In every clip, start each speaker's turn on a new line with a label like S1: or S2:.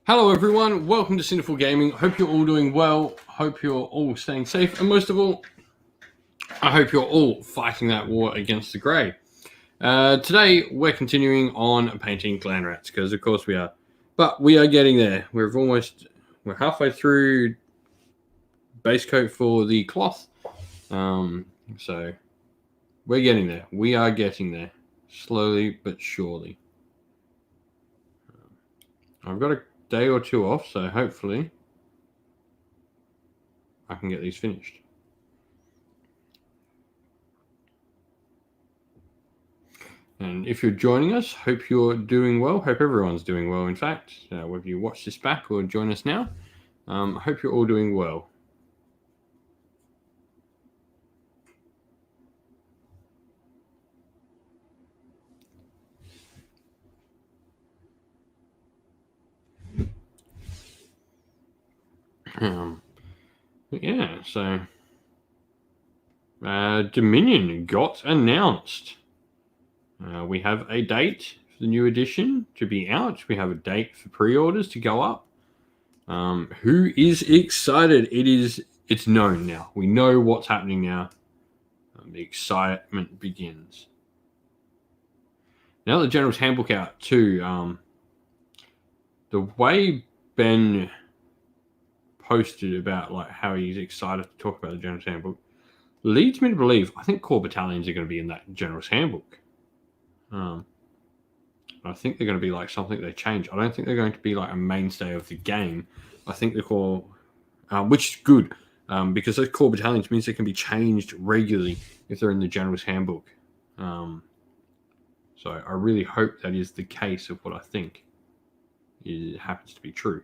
S1: Hello everyone, welcome to Sinful Gaming. Hope you're all doing well, hope you're all staying safe, and most of all, I hope you're all fighting that war against the grey. Today, we're continuing on painting clan rats, because of course we are. But we are getting there. We're halfway through base coat for the cloth. So, we're getting there. We are getting there. Slowly but surely. I've got a day or two off, so hopefully I can get these finished. And if you're joining us, hope you're doing well. Hope everyone's doing well, in fact. Whether you watch this back or join us now, I hope you're all doing well. Yeah, so Dominion got announced. We have a date for the new edition to be out. We have a date for pre-orders to go up. Who is excited? It's known now. We know what's happening now. The excitement begins. Now the General's Handbook out too. The way Ben posted about like how he's excited to talk about the General's Handbook leads me to believe I think core battalions are going to be in that General's Handbook. I think they're going to be like something they change. I don't think they're going to be like a mainstay of the game. I think the core, which is good, because those core battalions means they can be changed regularly if they're in the General's Handbook. So I really hope that is the case of what I think it happens to be true.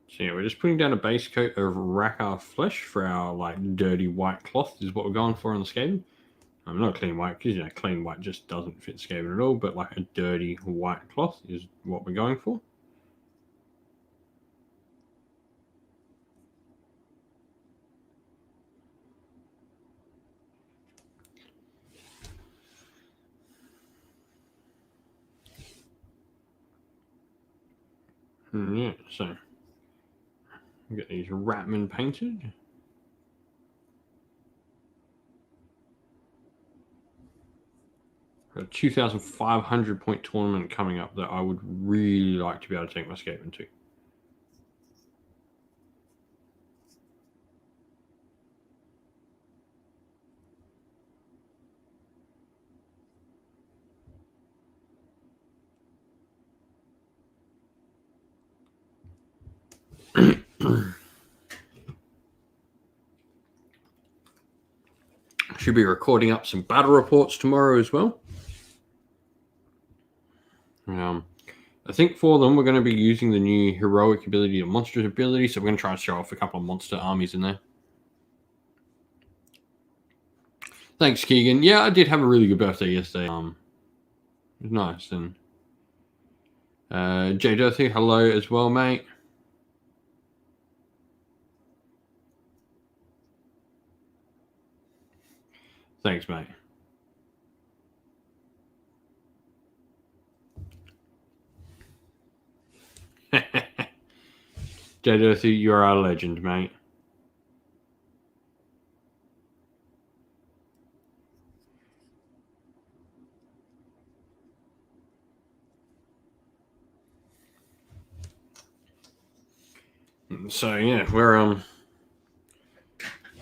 S1: So yeah, we're just putting down a base coat of Rackar flesh for our like dirty white cloth is what we're going for on the Skaven. Not clean white, because clean white just doesn't fit Skaven at all, but like a dirty white cloth is what we're going for. Yeah, so get these Ratmen painted. A 2,500 point tournament coming up that I would really like to be able to take my Skaven to. Should be recording up some battle reports tomorrow as well. I think for them we're going to be using the new heroic ability and monstrous ability, so we're going to try to show off a couple of monster armies in there. Thanks, Keegan. Yeah, I did have a really good birthday yesterday. It was nice. And Jay Dorothy, hello as well, mate. Thanks, mate. Jay Dorothy, you're our legend, mate. So yeah, we're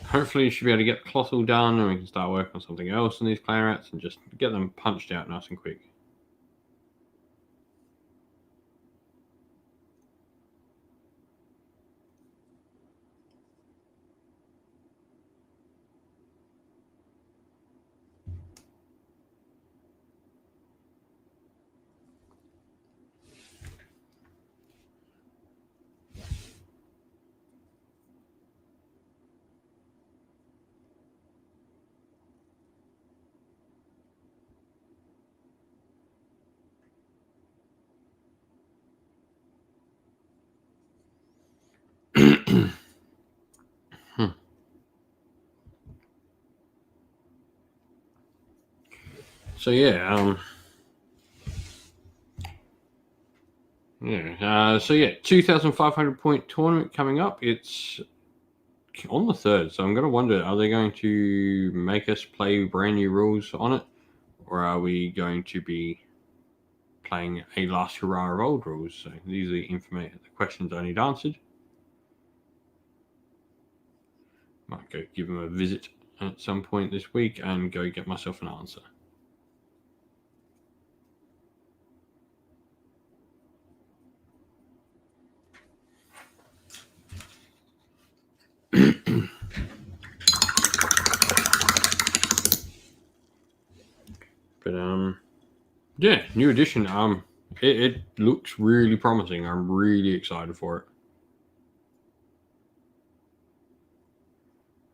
S1: hopefully you should be able to get the cloth all done, and we can start working on something else in these clan rats and just get them punched out nice and quick. So yeah, so yeah, 2,500 point tournament coming up. It's on the 3rd, so I'm going to wonder, are they going to make us play brand new rules on it, or are we going to be playing a last hurrah of old rules? So these are the questions I need answered. Might go give them a visit at some point this week and go get myself an answer. But yeah, new edition. It looks really promising. I'm really excited for it.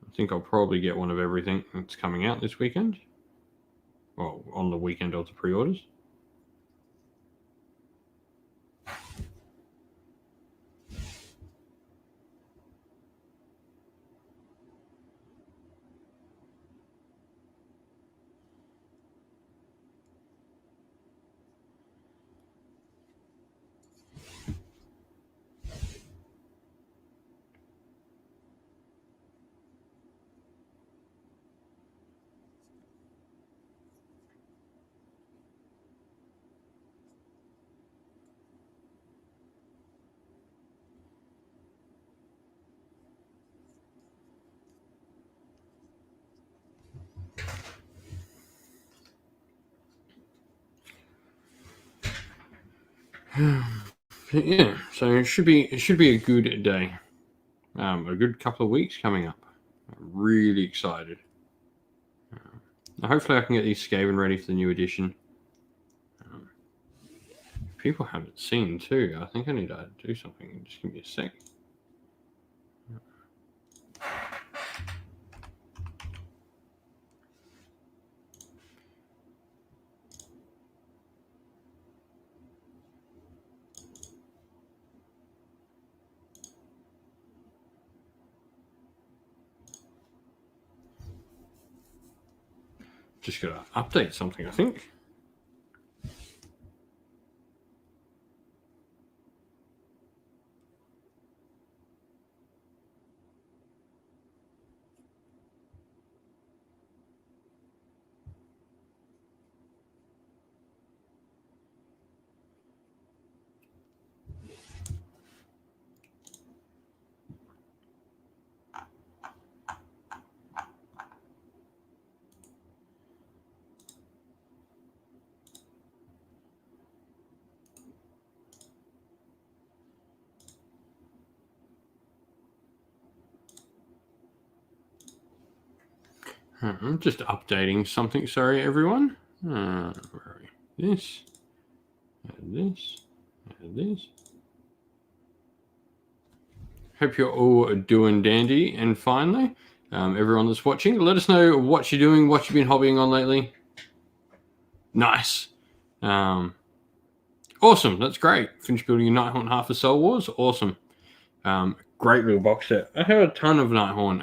S1: I think I'll probably get one of everything that's coming out this weekend. Well, on the weekend of the pre-orders. Yeah, so it should be a good day. A good couple of weeks coming up. I'm really excited. Hopefully I can get these Skaven ready for the new edition. People haven't seen too. I think I need to do something. Just give me a sec. Just gotta update something, I think. I'm just updating something. Sorry, everyone. Where are we? This, and this, and this. Hope you're all doing dandy and finely. Everyone that's watching, let us know what you're doing, what you've been hobbying on lately. Nice. Awesome. That's great. Finished building a Nighthorn half of Soul Wars. Awesome. Great little box set. I have a ton of Nighthorn.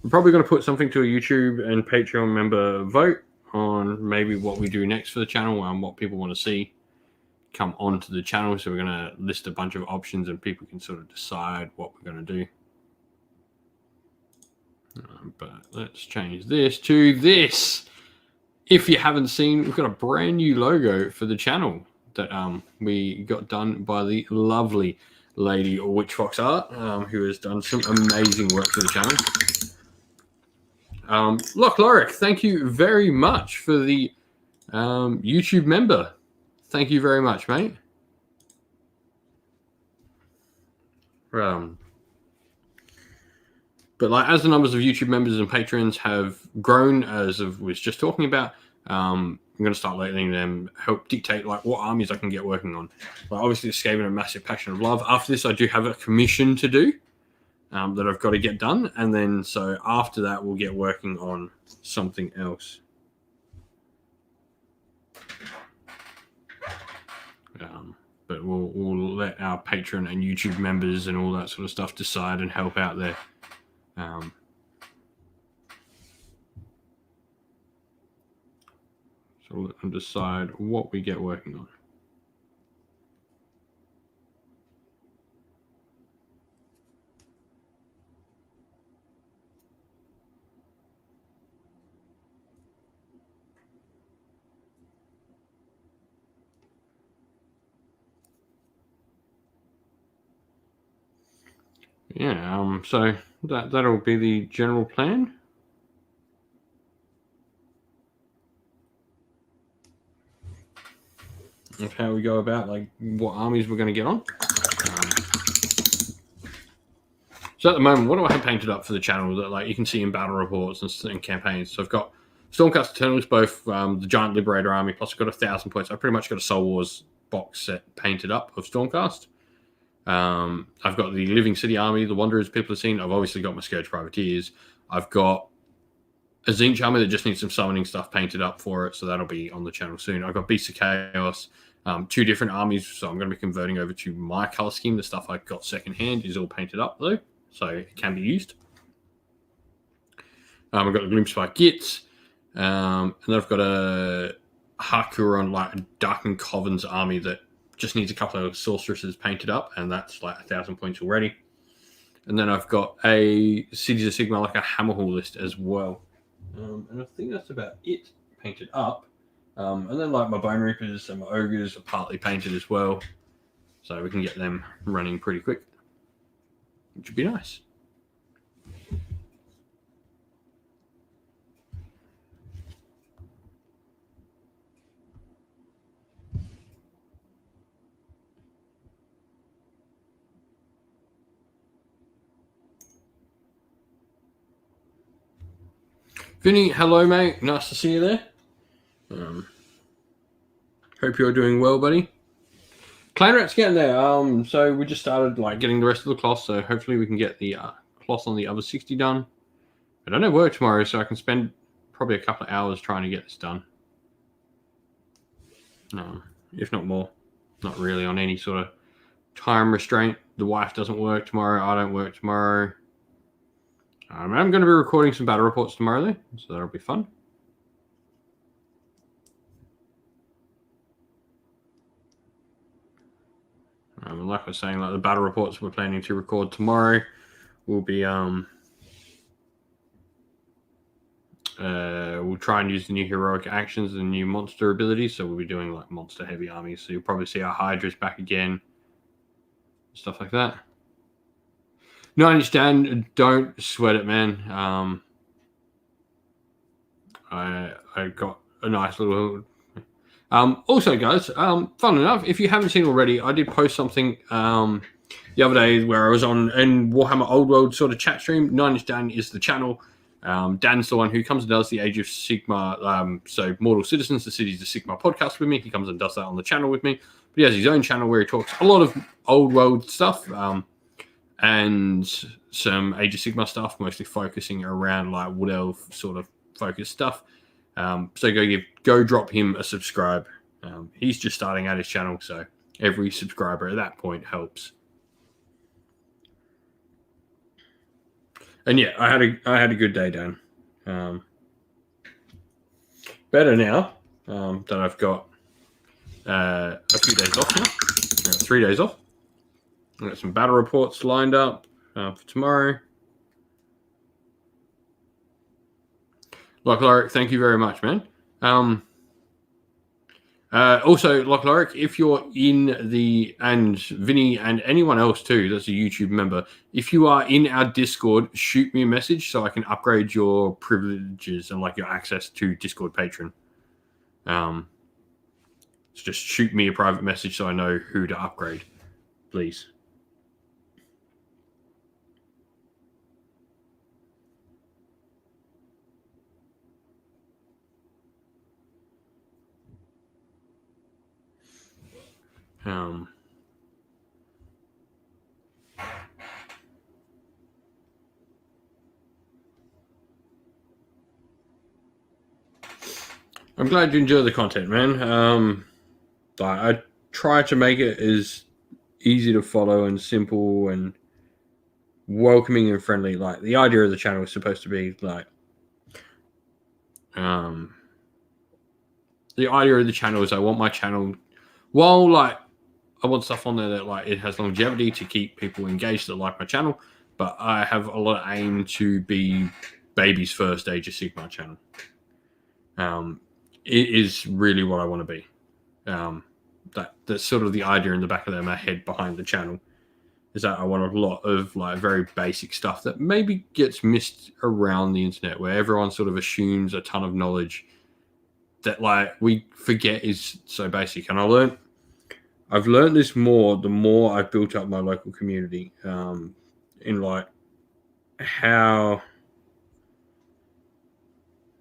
S1: I'm probably going to put something to a YouTube and Patreon member vote on maybe what we do next for the channel and what people want to see come onto the channel. So we're going to list a bunch of options and people can sort of decide what we're going to do. But let's change this to this. If you haven't seen, we've got a brand new logo for the channel that we got done by the lovely lady Witch Fox Art, who has done some amazing work for the channel. Loch Lorick, thank you very much for the YouTube member. Thank you very much, mate. But like, as the numbers of YouTube members and patrons have grown, as I was just talking about, I'm going to start letting them help dictate like what armies I can get working on. Like, obviously, the Skaven a massive passion of love. After this, I do have a commission to do that I've got to get done, and then so after that, we'll get working on something else. But we'll let our patron and YouTube members and all that sort of stuff decide and help out there. So let them decide what we get working on. Yeah, so that'll be the general plan. Of how we go about, like, what armies we're going to get on. So at the moment, what do I have painted up for the channel that, like, you can see in battle reports and campaigns? So I've got Stormcast Eternals, both the Giant Liberator army, plus I've got 1,000 points. I've pretty much got a Soul Wars box set painted up of Stormcast. I've got the Living City army, the Wanderers people have seen. I've obviously got my Scourge Privateers. I've got a Zinch army that just needs some summoning stuff painted up for it, so that'll be on the channel soon. I've got Beasts of Chaos, 2 different armies, so I'm going to be converting over to my color scheme. The stuff I got secondhand is all painted up, though, so it can be used. I've got the Gloomspike Gits, and then I've got a Hakuron, like a Darkened Covens army that just needs a couple of sorceresses painted up, and that's like 1,000 points already. And then I've got a Cities of Sigma, like a Hammerhall list as well. And I think that's about it painted up. And then, like, my Bone Reapers and my Ogres are partly painted as well, so we can get them running pretty quick, which would be nice. Vinny, hello, mate. Nice to see you there. Hope you're doing well, buddy. Clan Rat's getting there. So we just started, like, getting the rest of the cloth, so hopefully we can get the cloth on the other 60 done. I don't have work tomorrow, so I can spend probably a couple of hours trying to get this done. If not more. Not really on any sort of time restraint. The wife doesn't work tomorrow. I don't work tomorrow. I'm going to be recording some battle reports tomorrow, though, so that'll be fun. And like I was saying, like, the battle reports we're planning to record tomorrow will be we'll try and use the new heroic actions and new monster abilities, so we'll be doing, like, monster heavy armies. So you'll probably see our Hydras back again, stuff like that. No, I understand. Don't sweat it, man. I got a nice little. Also, guys, fun enough, if you haven't seen already, I did post something the other day where I was on in Warhammer Old World sort of chat stream. 9 Inch Dan is the channel. Dan's the one who comes and does the Age of Sigma, so Mortal Citizens, the Cities of Sigma podcast with me. He comes and does that on the channel with me. But he has his own channel where he talks a lot of Old World stuff. And some Age of Sigma stuff, mostly focusing around, like, Wood Elf sort of focused stuff. So go drop him a subscribe. He's just starting out his channel, so every subscriber at that point helps. And yeah, I had a good day, Dan. Better now that I've got a few days off now. I've got 3 days off. I've got some battle reports lined up for tomorrow. Lochloric, thank you very much, man. Also, Lochloric, if you're in the, and Vinny and anyone else too that's a YouTube member, if you are in our Discord, shoot me a message so I can upgrade your privileges and, like, your access to Discord Patron. Just shoot me a private message so I know who to upgrade, please. I'm glad you enjoy the content, man. I try to make it as easy to follow and simple and welcoming and friendly. Like, the idea of the channel is supposed to be, like, the idea of the channel is I want my channel, while like I want stuff on there that like it has longevity to keep people engaged that like my channel, but I have a lot of aim to be baby's first Age of Sigmar channel. It is really what I want to be. That's sort of the idea in the back of my head behind the channel, is that I want a lot of like very basic stuff that maybe gets missed around the internet, where everyone sort of assumes a ton of knowledge that like we forget is so basic. And I've learned this more the more I've built up my local community, in like how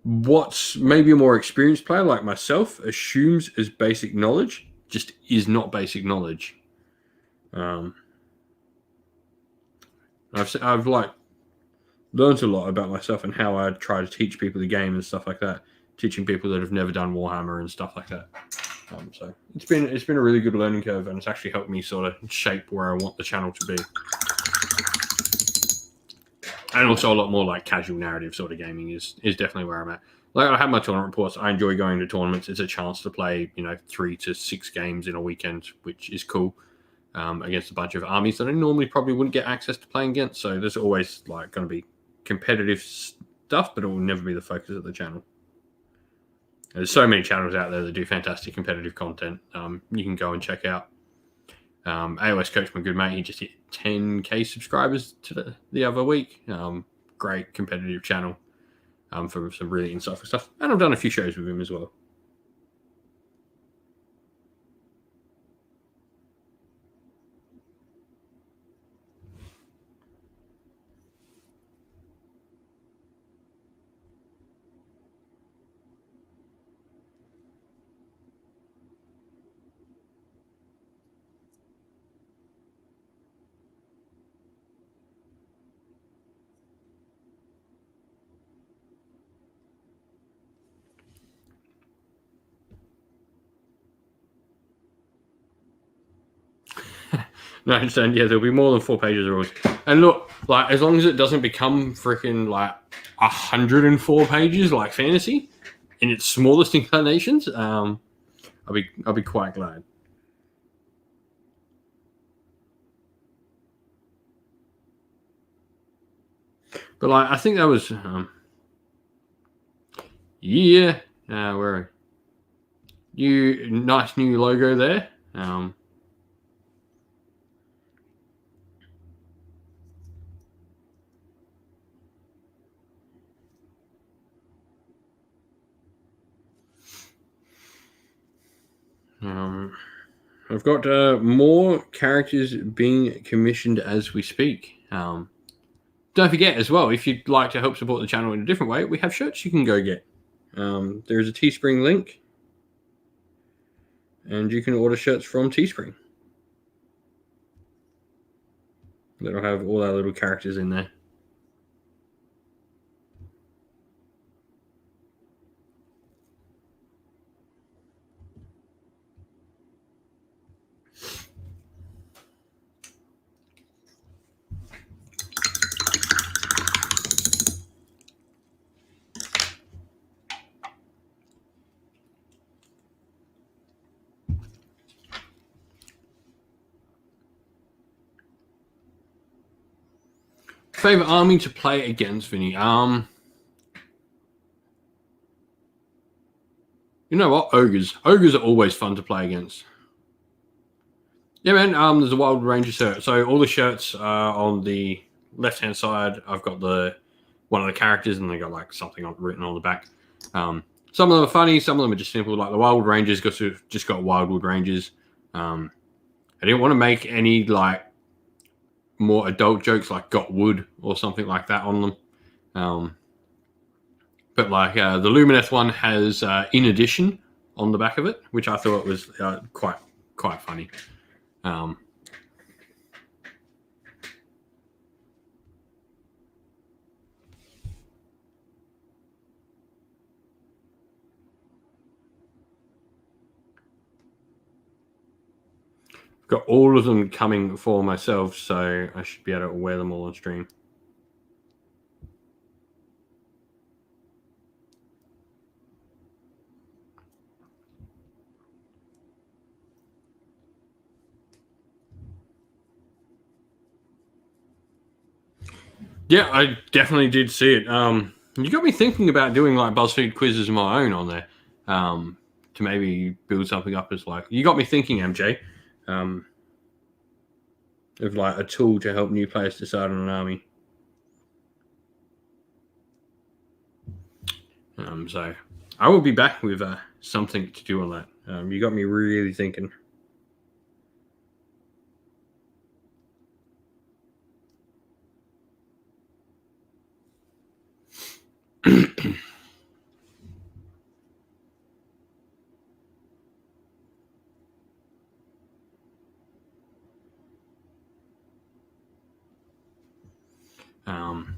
S1: what's maybe a more experienced player like myself assumes as basic knowledge just is not basic knowledge. I've like learned a lot about myself and how I try to teach people the game and stuff like that, teaching people that have never done Warhammer and stuff like that. So it's been a really good learning curve, and it's actually helped me sort of shape where I want the channel to be. And also a lot more like casual narrative sort of gaming is definitely where I'm at. Like I have my tournament reports. I enjoy going to tournaments. It's a chance to play, 3 to 6 games in a weekend, which is cool, against a bunch of armies that I normally probably wouldn't get access to playing against. So there's always like going to be competitive stuff, but it will never be the focus of the channel. There's so many channels out there that do fantastic competitive content. You can go and check out. AOS Coach, my good mate, he just hit 10k subscribers the other week. Great competitive channel, for some really insightful stuff. And I've done a few shows with him as well. No, I understand. Yeah, there'll be more than 4 pages of rules. And look, like as long as it doesn't become freaking like 104 pages like fantasy in its smallest inclinations, I'll be quite glad. But like I think that was yeah, where nice new logo there. I've got more characters being commissioned as we speak. Don't forget as well, if you'd like to help support the channel in a different way, we have shirts you can go get. There's a Teespring link, and you can order shirts from Teespring. That'll have all our little characters in there. Favorite army to play against, Vinny? You know what? Ogres. Ogres are always fun to play against. Yeah, man. There's a Wild Ranger shirt. So all the shirts are on the left-hand side. I've got one of the characters, and they got like something written on the back. Some of them are funny. Some of them are just simple. Like the Wild Rangers just got Wildwood Rangers. I didn't want to make any like more adult jokes like got wood or something like that on them. But like the Lumineth one has in addition on the back of it, which I thought was quite funny. Got all of them coming for myself, so I should be able to wear them all on stream. Yeah, I definitely did see it. You got me thinking about doing like BuzzFeed quizzes of my own on there, to maybe build something up as like. You got me thinking, MJ, of like a tool to help new players decide on an army. So I will be back with something to do on that. You got me really thinking. um,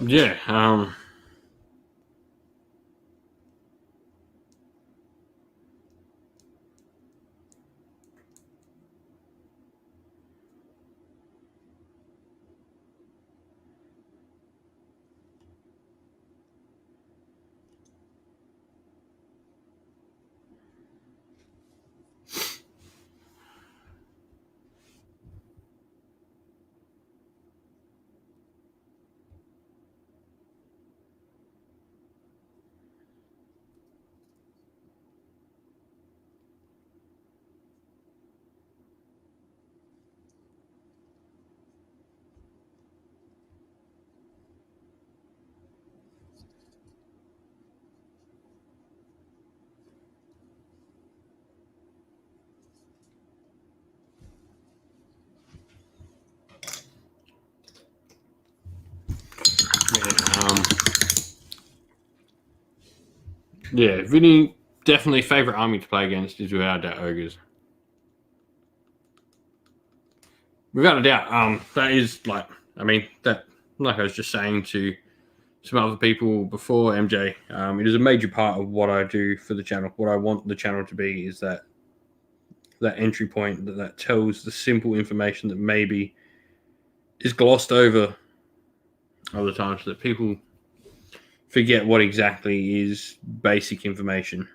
S1: yeah. Yeah, Vinny, definitely favorite army to play against is without a doubt ogres. Without a doubt, that is like, I mean, that, like I was just saying to some other people before, MJ, it is a major part of what I do for the channel. What I want the channel to be is that entry point that tells the simple information that maybe is glossed over other times, that people forget what exactly is basic information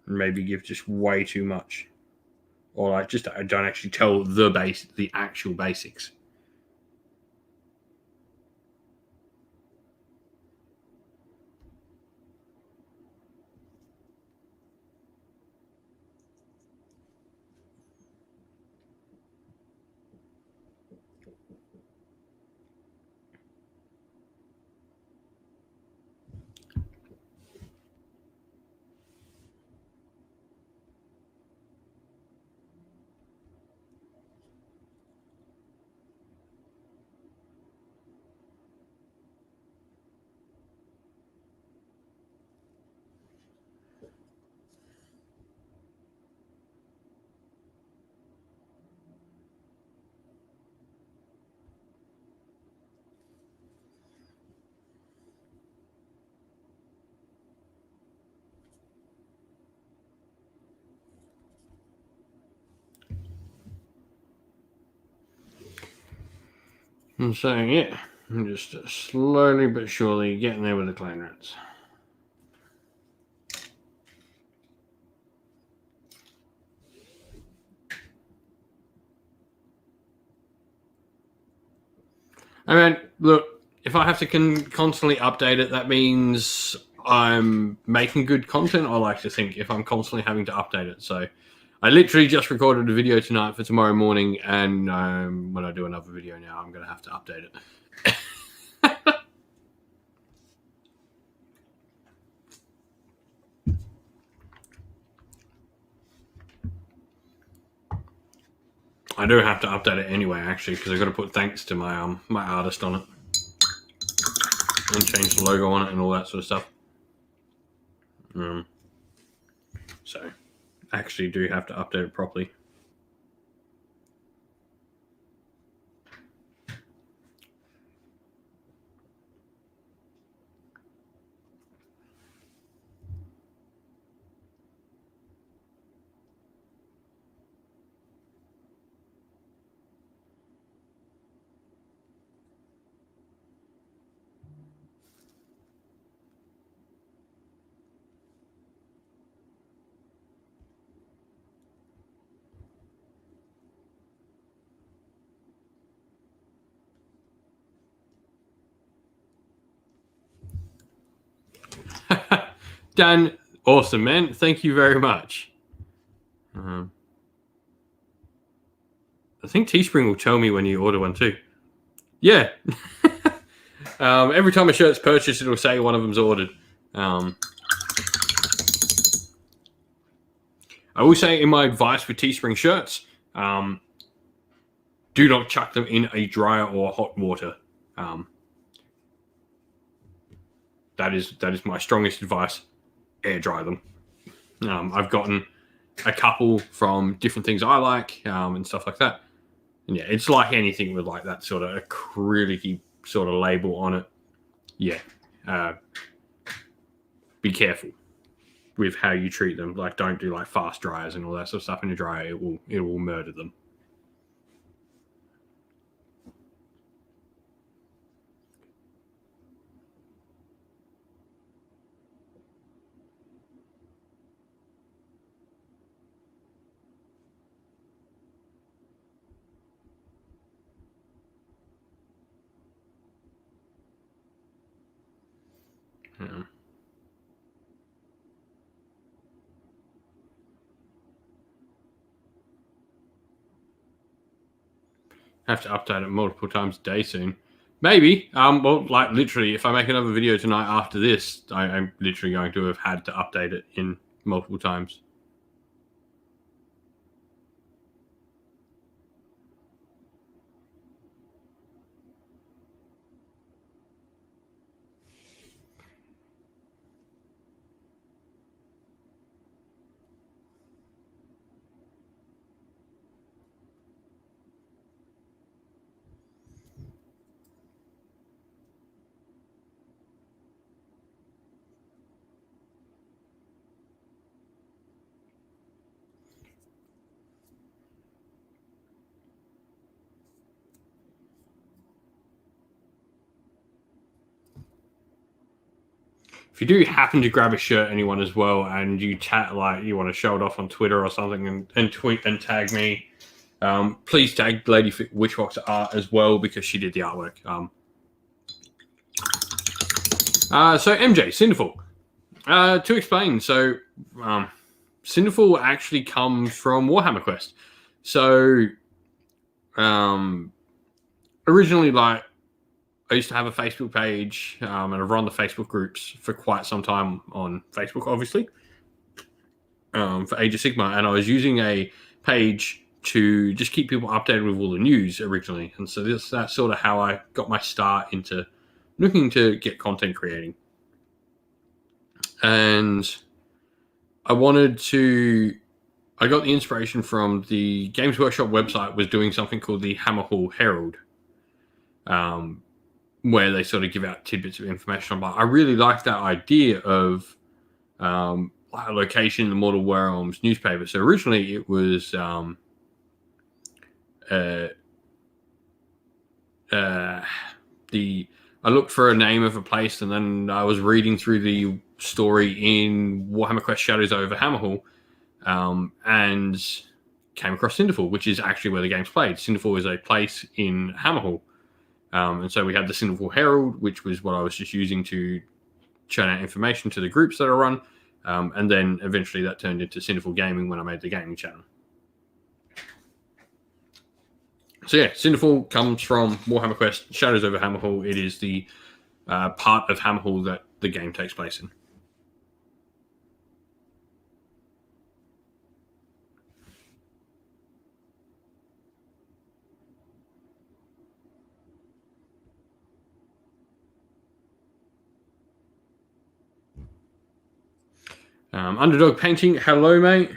S1: and maybe give just way too much, or like just I don't actually tell the actual basics. And so yeah, I'm just slowly but surely getting there with the clan rats. I mean, look, if I have to constantly update it, that means I'm making good content. I like to think if I'm constantly having to update it. So I literally just recorded a video tonight for tomorrow morning, and when I do another video now, I'm going to have to update it. I do have to update it anyway, actually, because I've got to put thanks to my my artist on it and change the logo on it and all that sort of stuff. So I actually do have to update it properly. Dan, awesome, man. Thank you very much. I think Teespring will tell me when you order one too. Yeah. Every time a shirt's purchased, it'll say one of them's ordered. I will say in my advice for Teespring shirts, do not chuck them in a dryer or hot water. That is my strongest advice. Air dry them. I've gotten a couple from different things I like and stuff like that. And yeah, it's like anything with like that sort of acrylic sort of label on it. Yeah, be careful with how you treat them. Like, don't do like fast dryers and all that sort of stuff in a dryer. It will murder them. Yeah. Have to update it multiple times a day soon. Maybe. Well, like literally, if I make another video tonight after this, I'm literally going to have had to update it in multiple times. If you do happen to grab a shirt, anyone as well, and you chat like you want to show it off on Twitter or something, and tweet and tag me, please tag Lady Witchbox Art as well because she did the artwork. So MJ Cinderful. To explain, so Cinderfall actually comes from Warhammer Quest. So originally, like, I used to have a Facebook page, and I've run the Facebook groups for quite some time on Facebook, obviously, for Age of Sigmar, and I was using a page to just keep people updated with all the news originally, and so that's sort of how I got my start into looking to get content creating. And I got the inspiration from the Games Workshop website was doing something called the Hammerhall Herald, where they sort of give out tidbits of information. But I really like that idea of like a location in the Mortal Realms newspaper. So originally it was I looked for a name of a place, and then I was reading through the story in Warhammer Quest Shadows over Hammerhall, and came across Cinderfall, which is actually where the game's played. Cinderfall is a place in Hammerhall. And so we had the Cinderfall Herald, which was what I was just using to churn out information to the groups that I run. And then eventually that turned into Cinderfall Gaming when I made the gaming channel. So yeah, Cinderfall comes from Warhammer Quest Shadows over Hammerhall. It is the part of Hammerhall that the game takes place in. Underdog Painting, hello, mate.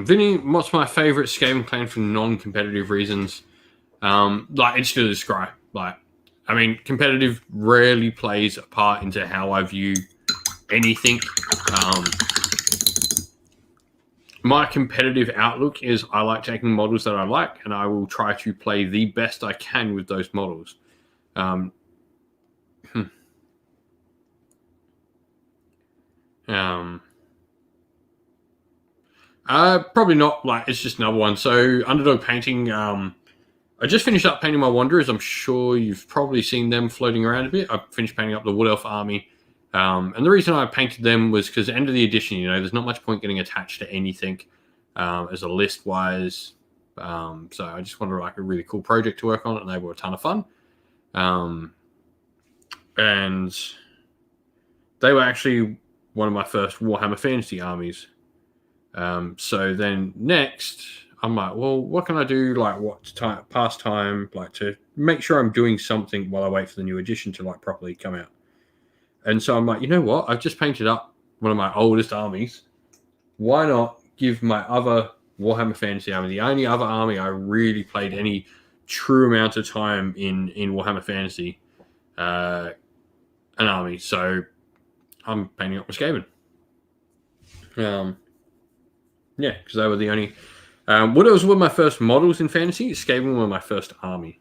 S1: Vinny, what's my favorite scaling clan for non-competitive reasons? Like, it's still the Scry. Like, I mean, competitive rarely plays a part into how I view anything. My competitive outlook is I like taking models that I like, and I will try to play the best I can with those models. Probably not. Like, it's just another one. So, Underdog Painting. I just finished up painting my Wanderers. I'm sure you've probably seen them floating around a bit. I finished painting up the Wood Elf army. And the reason I painted them was because end of the edition, you know, there's not much point getting attached to anything as a list-wise. So I just wanted like a really cool project to work on, and they were a ton of fun. And they were actually one of my first Warhammer Fantasy armies. So then next, I'm like, well, what can I do? Like, what to pass time, like to make sure I'm doing something while I wait for the new edition to like properly come out. And so I'm like, you know what? I've just painted up one of my oldest armies. Why not give my other Warhammer Fantasy army, the only other army I really played any true amount of time in Warhammer Fantasy, an army. So I'm painting up with Skaven. Yeah, because they were the only. What else were my first models in Fantasy? Skaven were my first army.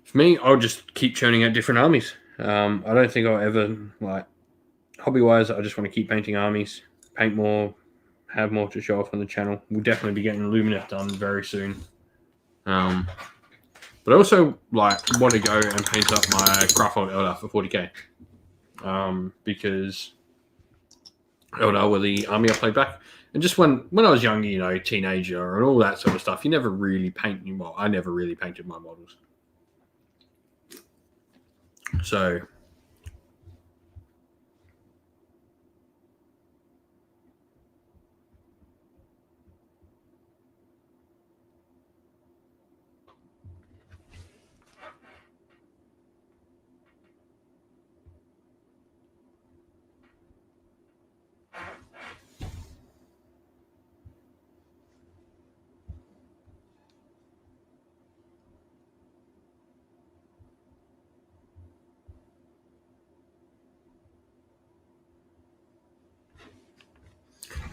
S1: For me, I'll just keep churning out different armies. I don't think I'll ever, like, hobby-wise, I just want to keep painting armies, paint more, have more to show off on the channel. We'll definitely be getting Lumineth done very soon. But I also, like, want to go and paint up my Crafthold Eldar for 40k. Because Eldar were the army I played back. And just when I was younger, you know, teenager and all that sort of stuff, you never really paint, well, I never really painted my models. So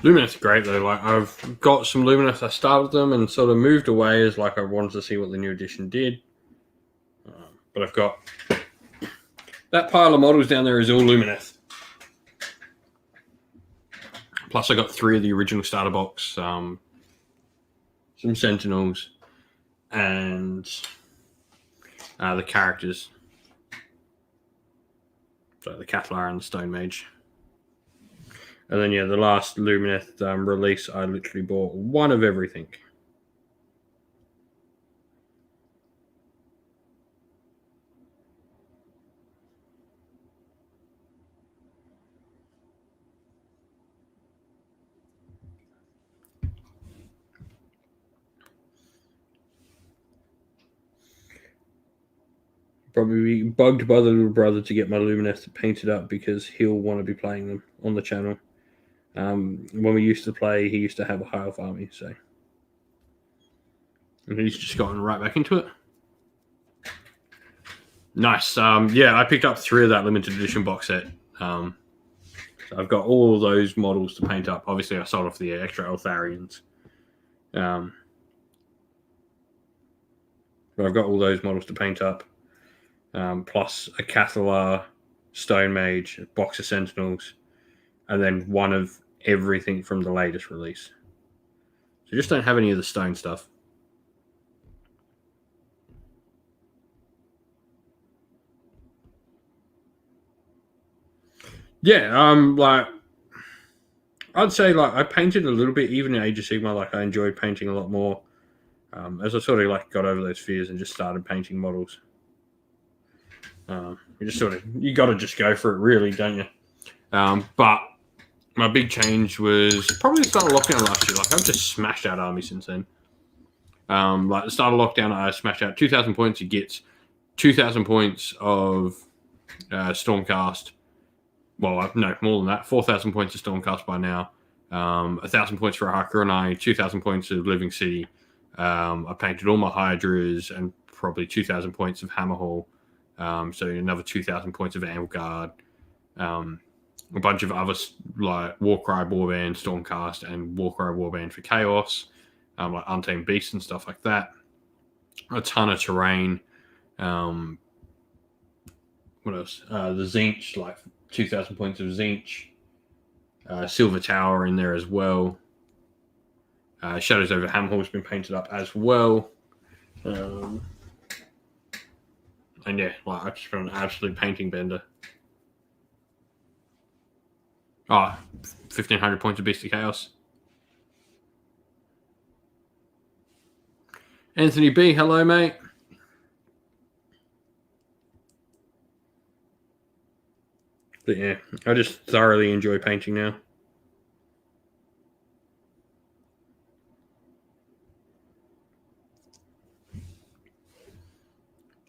S1: Lumineth's great though. Like, I've got some Lumineth. I started them and sort of moved away as like I wanted to see what the new edition did. But I've got that pile of models down there is all Lumineth. Plus, I got 3 of the original starter box, some Sentinels, and the characters. So the Cathalar and the Stone Mage. And then, yeah, the last Lumineth release, I literally bought one of everything. Probably be bugged by the little brother to get my Lumineth painted up because he'll want to be playing them on the channel. When we used to play, he used to have a High Elf army, so. And he's just gotten right back into it. Nice. Yeah, I picked up 3 of that limited edition box set. So I've got all of those models to paint up. Obviously, I sold off the extra Eltharians. But I've got all those models to paint up, plus a Cathalar, Stone Mage, a box of Sentinels, and then one of everything from the latest release. So just don't have any of the stone stuff. Yeah, like I'd say like I painted a little bit, even in Age of Sigmar. Like I enjoyed painting a lot more as I sort of like got over those fears and just started painting models. You just sort of you got to just go for it, really, don't you? But my big change was probably the start of lockdown last year. Like I've just smashed out army since then. Like the start of lockdown, I smashed out 2,000 points. You get 2,000 points of Stormcast. Well, no, more than that. 4,000 points of Stormcast by now. 1,000 points for Hakuranai, 2,000 points of Living City. I painted all my Hydras and probably 2,000 points of Hammerhall. So another 2,000 points of Amguard. A bunch of other like Warcry Warband, Stormcast, and Warcry Warband for Chaos, like Untamed Beasts and stuff like that. A ton of terrain. What else? The Zinch, like 2,000 points of Zinch. Silver Tower in there as well. Shadows over Hamhall has been painted up as well. And yeah, like I've just been an absolute painting bender. 1,500 points of Beast of Chaos. Anthony B, hello, mate. But yeah, I just thoroughly enjoy painting now.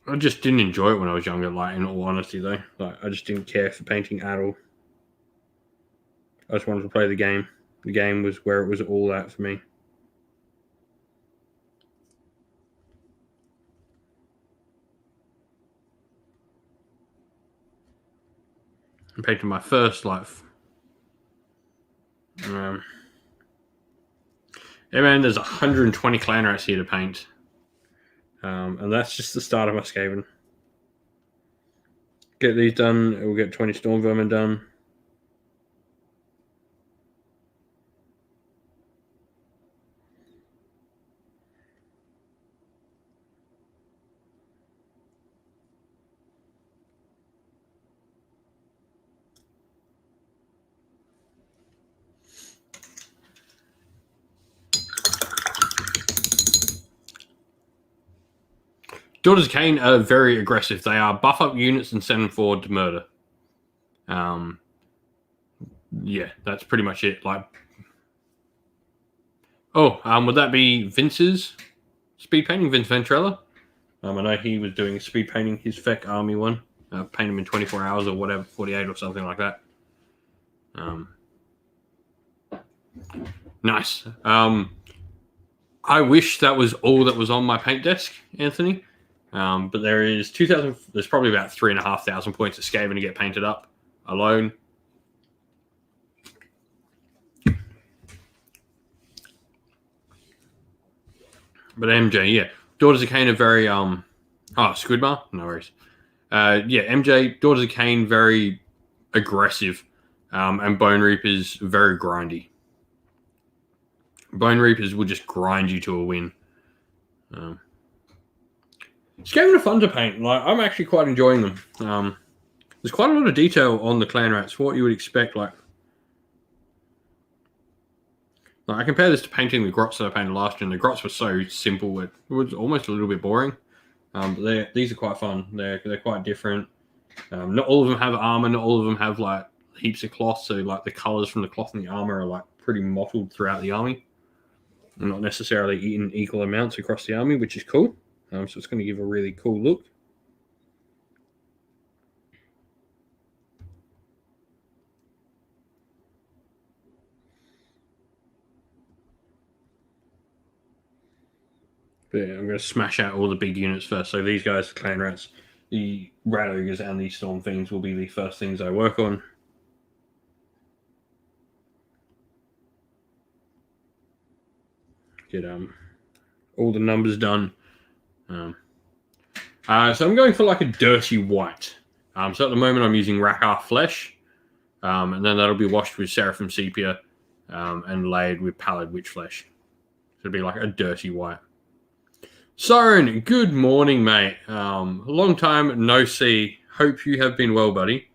S1: I just didn't enjoy it when I was younger, like, in all honesty, though. Like, I just didn't care for painting at all. I just wanted to play the game. The game was where it was all at for me. I painted my first, like... yeah, man, there's 120 clan rats here to paint. And that's just the start of my Skaven. Get these done, we'll get 20 Storm Vermin done. Daughters of Cain are very aggressive. They are buff up units and send them forward to murder. Yeah, that's pretty much it. Like, would that be Vince's speed painting, Vince Ventrella? I know he was doing speed painting his Feck army one. Paint him in 24 hours or whatever, 48 or something like that. Nice. I wish that was all that was on my paint desk, Anthony. But there is 2,000. There's probably about 3,500 points of Skaven to get painted up alone. But MJ, yeah, Daughters of Cain are very Squidmar, no worries. Yeah, MJ, Daughters of Cain, very aggressive, and Bone Reapers very grindy. Bone Reapers will just grind you to a win. Skaven are fun to paint. Like, I'm actually quite enjoying them. There's quite a lot of detail on the clan rats, what you would expect. Like I compare this to painting the grots that I painted last year, and the grots were so simple, it was almost a little bit boring. But these are quite fun. They're quite different. Not all of them have armor. Not all of them have like heaps of cloth. So like the colors from the cloth and the armor are like pretty mottled throughout the army, and not necessarily in equal amounts across the army, which is cool. So it's going to give a really cool look. But yeah, I'm going to smash out all the big units first. So these guys, the clan rats, the rat ogres, and the storm fiends will be the first things I work on. Get all the numbers done. So I'm going for like a dirty white. So at the moment I'm using Rackar Flesh, and then that'll be washed with Seraphim Sepia and laid with Pallid Witch Flesh. So it'll be like a dirty white. Soren, good morning, mate. Long time no see. Hope you have been well, buddy.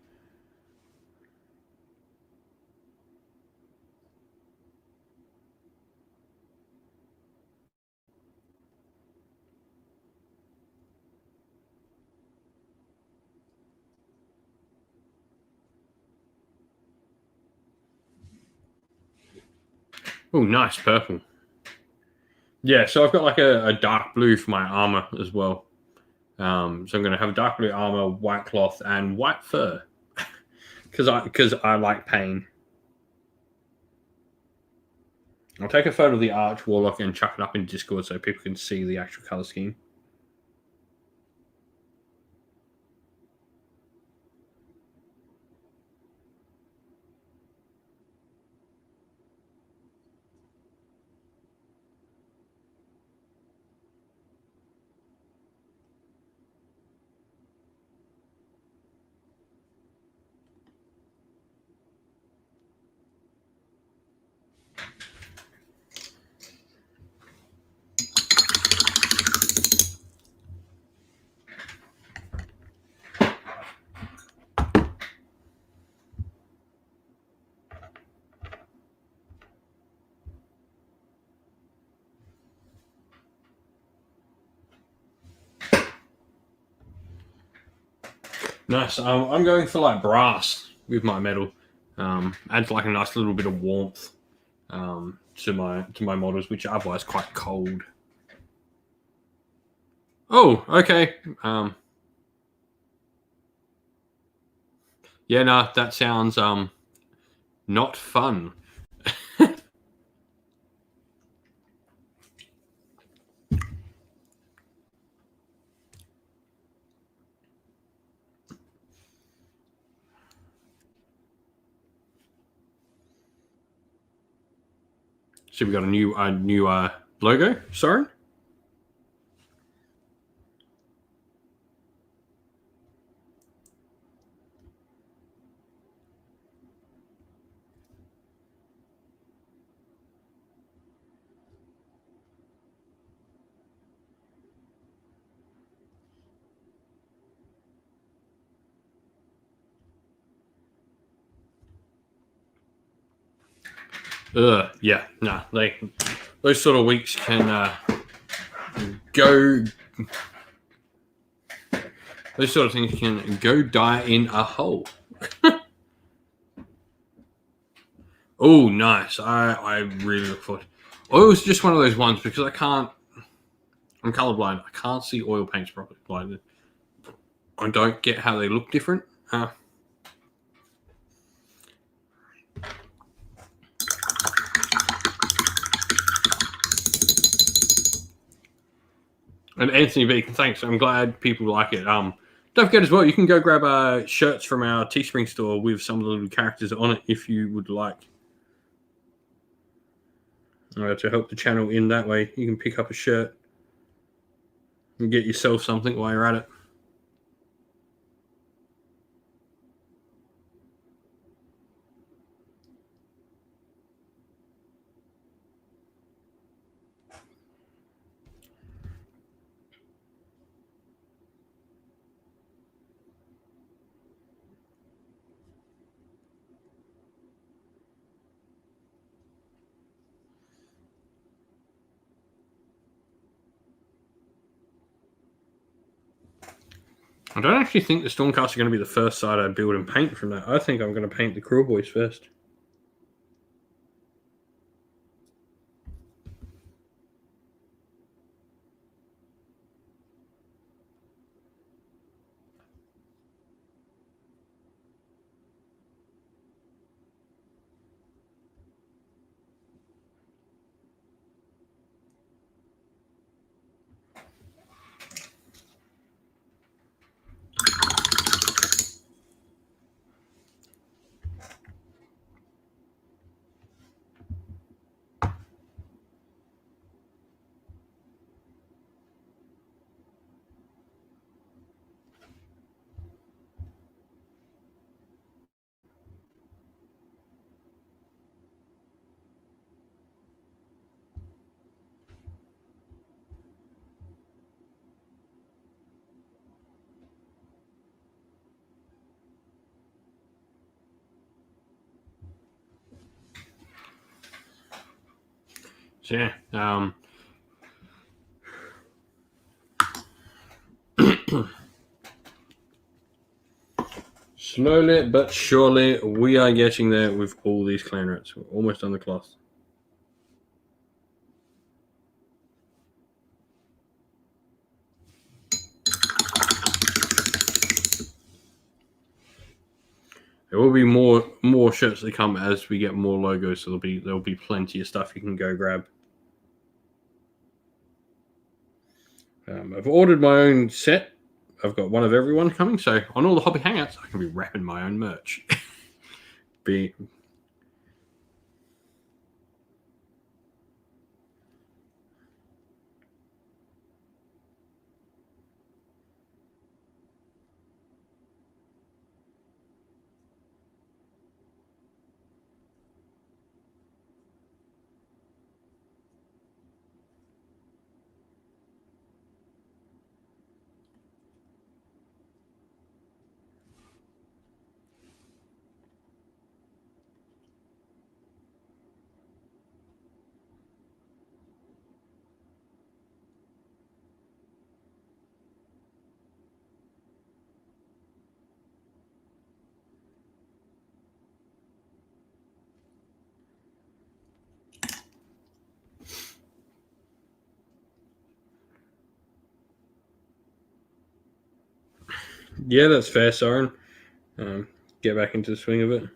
S1: Oh, nice purple. Yeah, so I've got like a dark blue for my armor as well. So I'm going to have a dark blue armor, white cloth, and white fur. Because I like pain. I'll take a photo of the Arch Warlock and chuck it up in Discord so people can see the actual color scheme. Nice. I'm going for like brass with my metal. Adds like a nice little bit of warmth to my models, which are otherwise quite cold. Oh, okay. Yeah, no, that sounds not fun. So we got a new logo. Sorry. Yeah, no, those sort of weeks can go. Those sort of things can go die in a hole. Oh, nice. I really look forward. Oil's just one of those ones because I'm colorblind. I can't see oil paints properly. Like, I don't get how they look different. And Anthony B, thanks. I'm glad people like it. Don't forget as well, you can go grab shirts from our Teespring store with some of the little characters on it if you would like. To help the channel in that way, you can pick up a shirt and get yourself something while you're at it. I don't actually think the Stormcast are going to be the first side I build and paint from that. I think I'm going to paint the Cruel Boys first. So yeah, slowly but surely we are getting there with all these clan rats. We're almost on the cloth. There will be more shirts that come as we get more logos, so there'll be plenty of stuff you can go grab. I've ordered my own set. I've got one of everyone coming, so on all the hobby hangouts, I can be wrapping my own merch. Yeah, that's fair, Soren. Get back into the swing of it.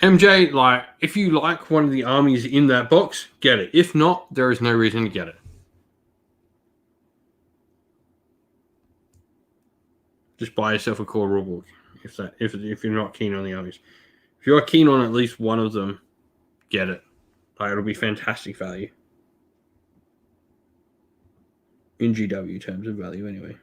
S1: MJ, like, if you like one of the armies in that box, get it. If not, there is no reason to get it. Just buy yourself a core rulebook if you're not keen on the armies. If you are keen on at least one of them, get it. Like, it'll be fantastic value. In GW terms of value, anyway.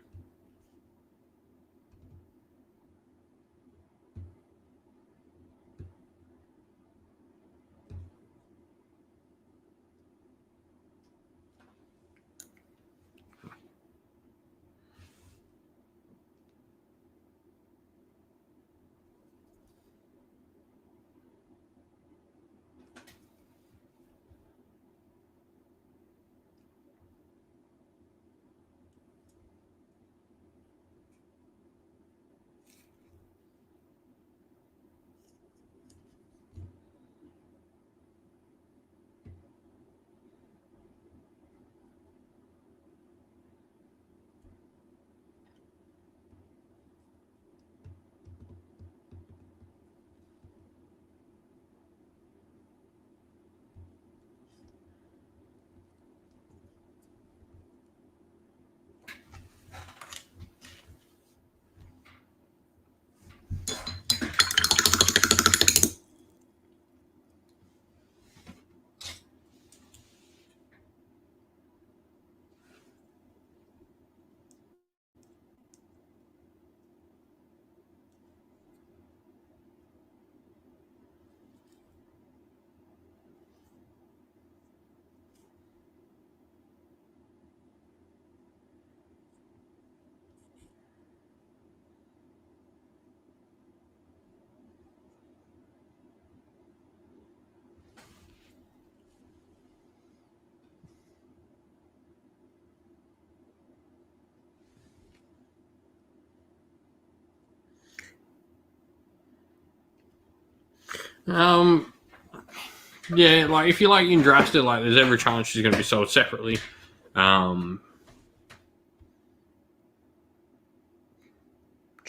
S1: Yeah, like, if you like Indrasta, like, there's every chance she's going to be sold separately.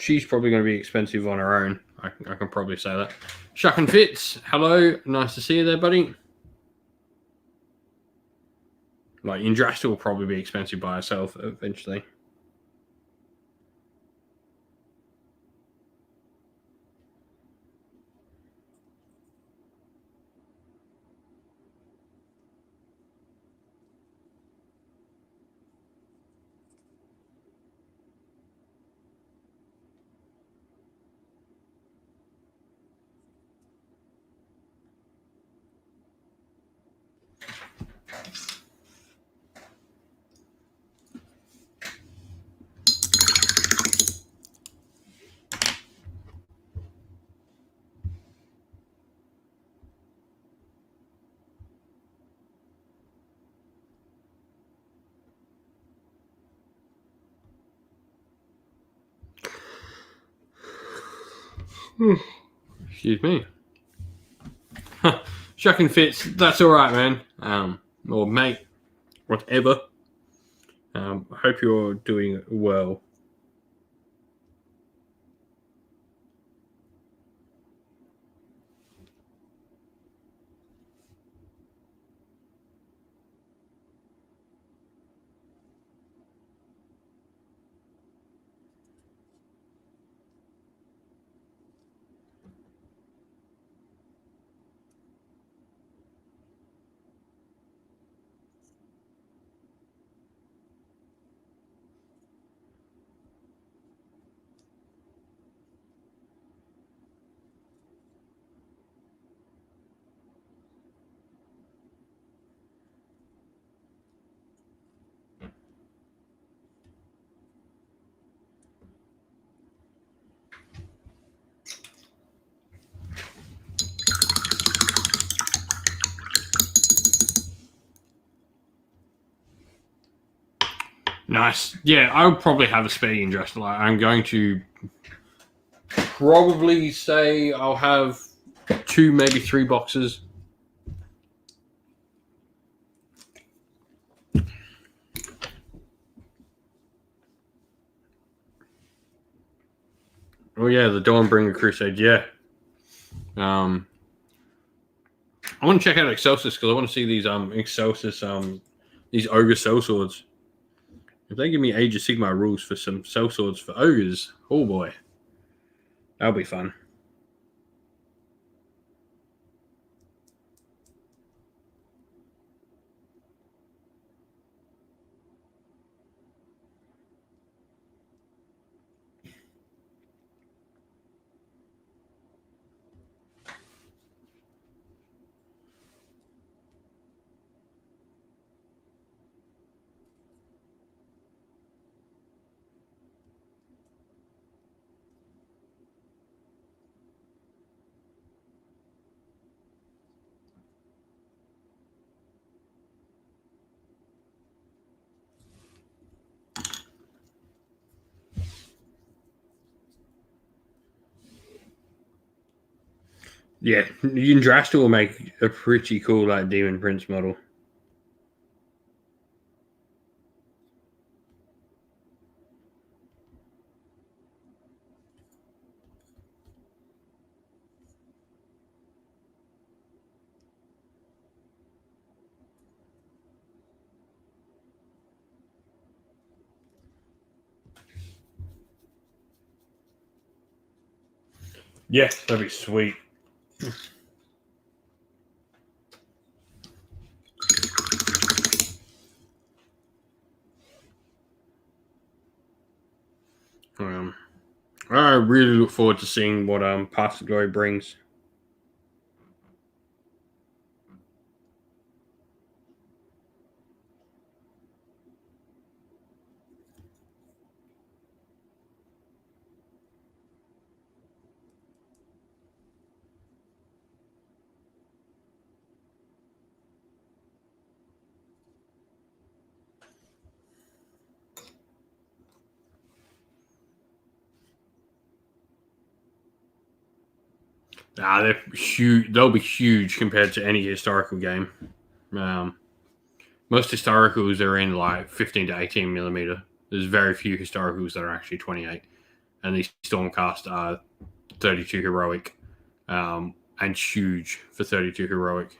S1: she's probably going to be expensive on her own. I can probably say that. Shuck and Fitz, hello. Nice to see you there, buddy. Like, Indrasta will probably be expensive by herself eventually. Excuse me. Shuck and Fitz, that's all right, man. Or mate, whatever. I hope you're doing well. Nice. Yeah, I would probably have a spare Indrasta. Like, I'm going to probably say I'll have 2, maybe 3 boxes. Oh yeah, the Dawnbringer Crusade. Yeah. I want to check out Excelsis because I want to see these Excelsis these Ogre Sellswords. If they give me Age of Sigmar rules for some sellswords for ogres, oh boy, that'll be fun. Yeah, Indrasta will make a pretty cool like Demon Prince model. Yeah, that'd be sweet. I really look forward to seeing what Path to Glory brings. They're huge. They'll be huge compared to any historical game. Most historicals are in like 15 to 18 millimeter. There's very few historicals that are actually 28. and these Stormcast are 32 heroic, and huge for 32 heroic.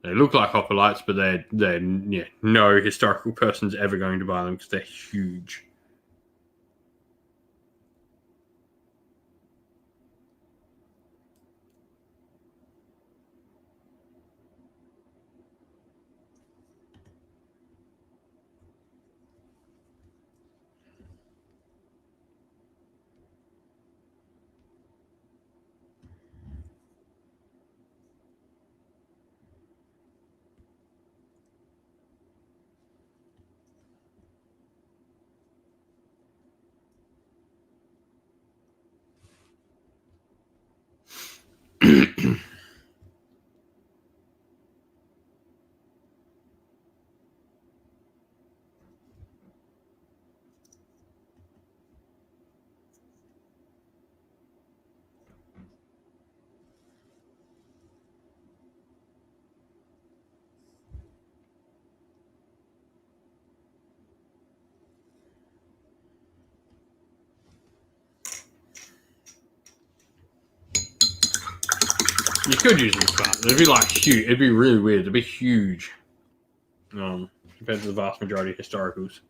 S1: They look like hoplites, but they're no historical person's ever going to buy them because they're huge. You could use them, but it'd be like huge. It'd be really weird. It'd be huge, compared to the vast majority of historicals.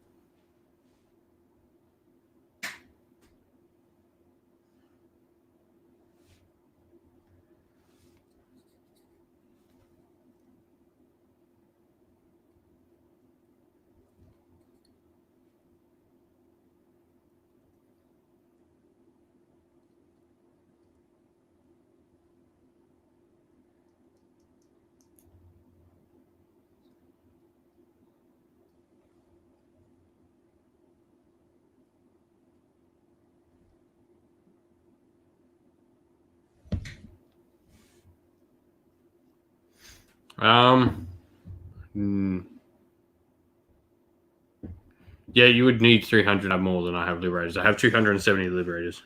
S1: Yeah, you would need 300 more than I have Liberators. I have 270 Liberators.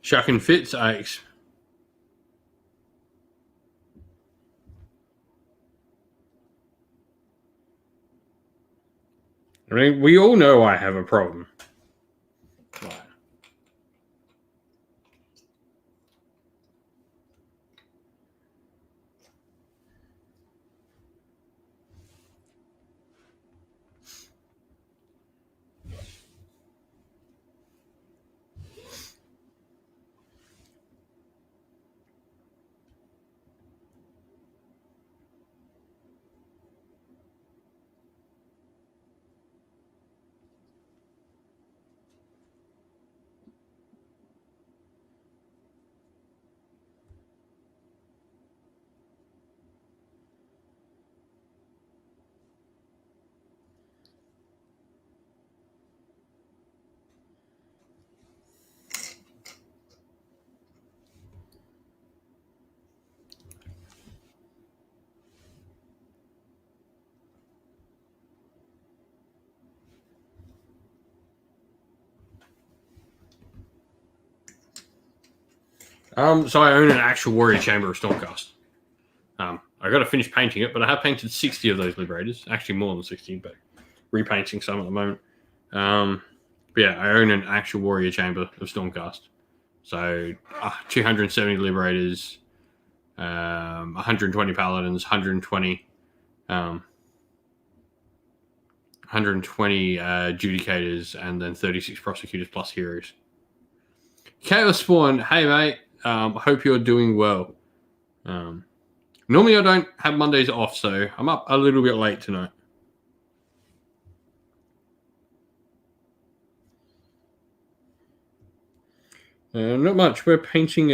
S1: Shuck and Fitz, I mean, we all know I have a problem. Right. So I own an actual Warrior Chamber of Stormcast. I got to finish painting it, but I have painted 60 of those Liberators. Actually, more than 60, but repainting some at the moment. But yeah, I own an actual Warrior Chamber of Stormcast. So 270 Liberators, 120 paladins, 120 adjudicators, and then 36 prosecutors plus heroes. Chaos Spawn, hey mate, hope you're doing well. Normally I don't have Mondays off, so I'm up a little bit late tonight. Not much. We're painting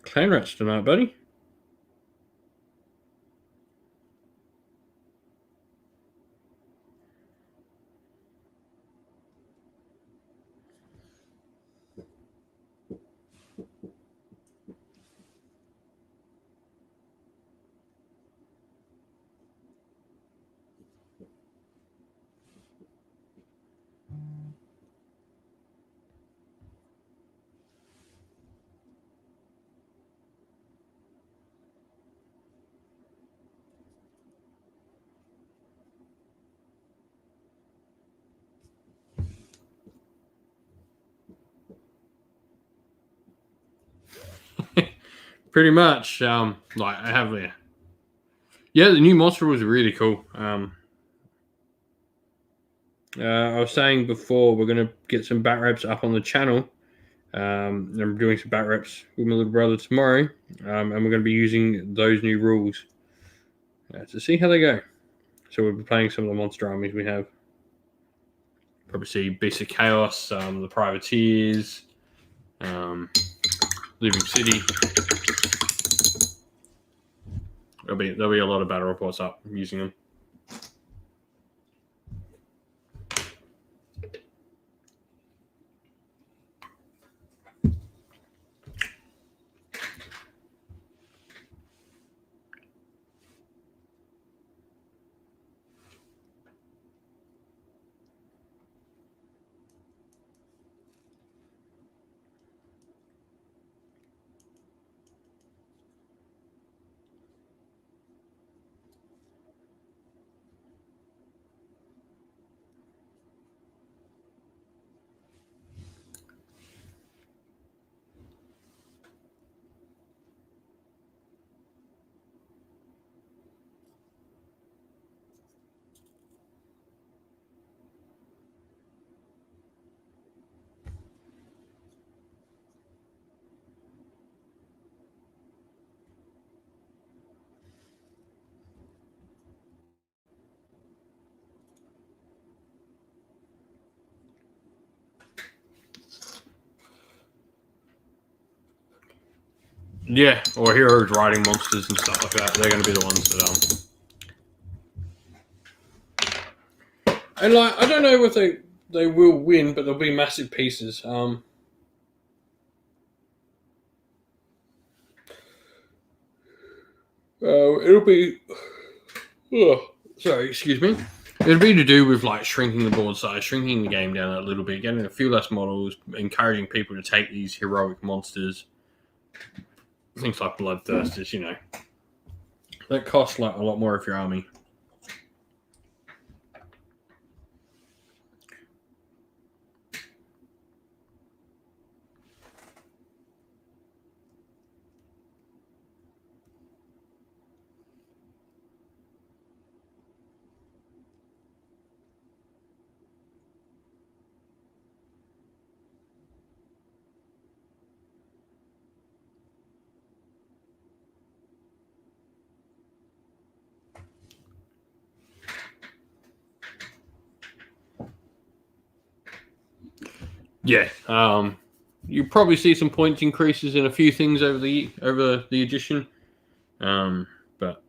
S1: clan rats tonight, buddy. Pretty much. Like I have there. Yeah, the new monster was really cool. I was saying before we're gonna get some bat reps up on the channel. I'm doing some bat reps with my little brother tomorrow, and we're going to be using those new rules to see how they go. So we'll be playing some of the monster armies we have. Probably see Beast of Chaos, the Privateers, Living City. There'll be a lot of battle reports up using them. Yeah, or heroes riding monsters and stuff like that. They're going to be the ones that and like I don't know if they will win, but they'll be massive pieces. It'll be. Oh, sorry, excuse me. It'll be to do with like shrinking the board size, shrinking the game down a little bit, getting a few less models, encouraging people to take these heroic monsters. Things like Bloodthirsters, you know. That costs like a lot more of your army. Yeah. You probably see some points increases in a few things over the edition. But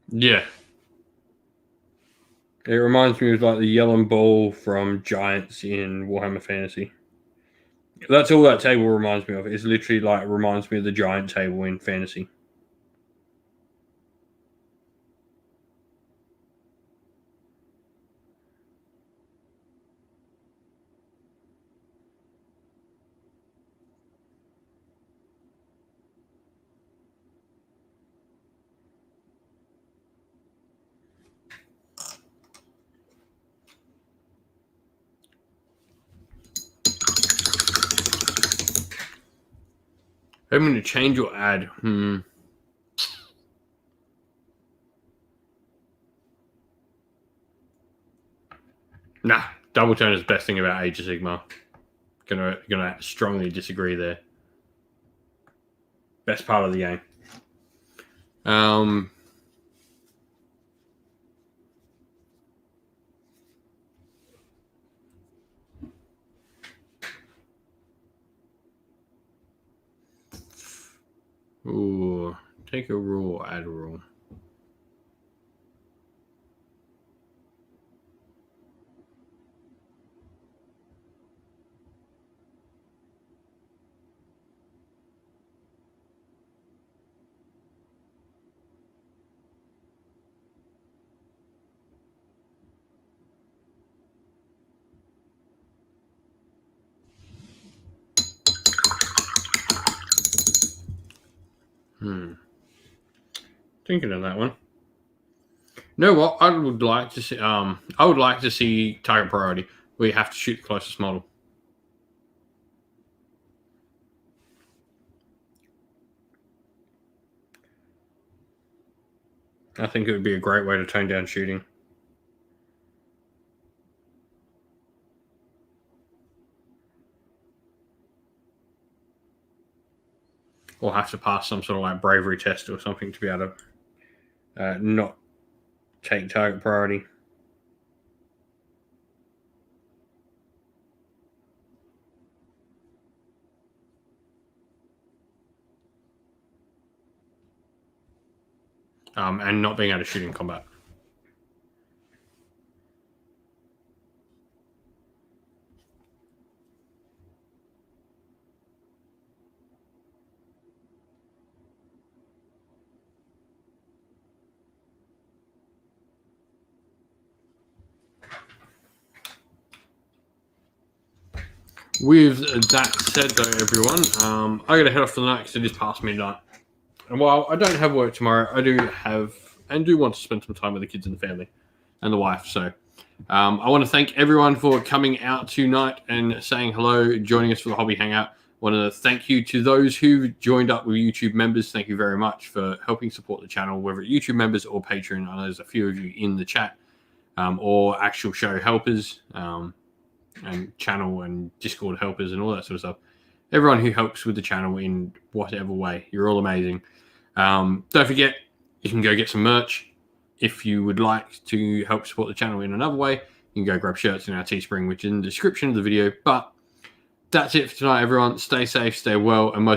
S1: yeah. It reminds me of like the yellow ball from Giants in Warhammer Fantasy. That's all that table reminds me of. It's literally like reminds me of the giant table in Fantasy. I'm going to change or add. Nah, double tone is the best thing about Age of Sigmar. Gonna strongly disagree there. Best part of the game. Ooh, take a rule, add a rule. Thinking of that one. You know what? I would like to see. I would like to see target priority, where you have to shoot the closest model. I think it would be a great way to tone down shooting. Or have to pass some sort of like bravery test or something to be able to not take target priority. And not being able to shoot in combat. With that said, though, everyone, I got to head off for the night because it is past midnight. And while I don't have work tomorrow, I do have and do want to spend some time with the kids and the family and the wife. So I want to thank everyone for coming out tonight and saying hello, joining us for the Hobby Hangout. I want to thank you to those who joined up with YouTube members. Thank you very much for helping support the channel, whether it's YouTube members or Patreon. I know there's a few of you in the chat or actual show helpers and channel and Discord helpers and all that sort of stuff. Everyone who helps with the channel in whatever way, you're all amazing. Don't forget, you can go get some merch. If you would like to help support the channel in another way, you can go grab shirts in our Teespring, which is in the description of the video. But that's it for tonight, everyone. Stay safe, stay well, and most